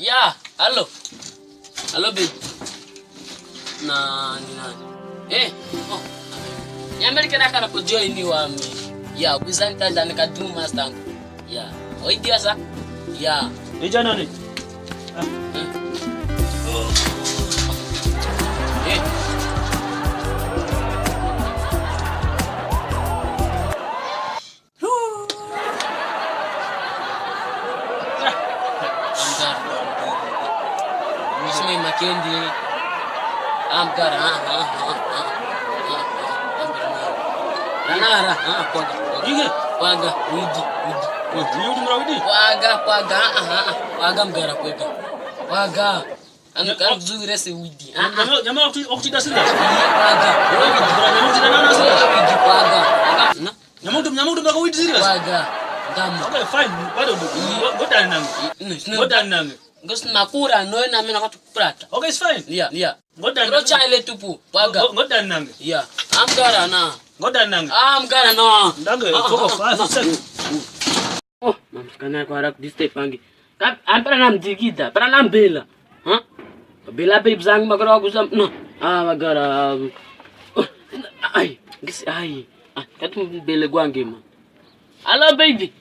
Ya, halo. Halo babe. Ni nani? Oh. Niambie kana kujoin ni wami. Ya, ukizanita ndani ka do master. Ya. Oidia sa? Ya. Ija nani? Kendi amkara Ranara kwaga widi kwaga mgara kweka kwaga anu kuzuri se widi jamaa ukitida sila kwaga jamaa mtu widi sila kwaga ngamu. Okay fine bado ngoda nange Ghost nakura no na mimi nakatu prata. Okay, it's fine. Yeah. Ngoda nange. Rocha ile tupu. Waga. Ngoda nange. Yeah. Amgara na. Ngoda nange. Amgara no. Ndange koko fast. Oh, mamskana kwa rak this type angi. Kap ampera na mdigida, para na mbela. Bela babe zangu magara gusam. No. Magara. Ai, gisi ai. Katu mbele gwange ma. Hello baby.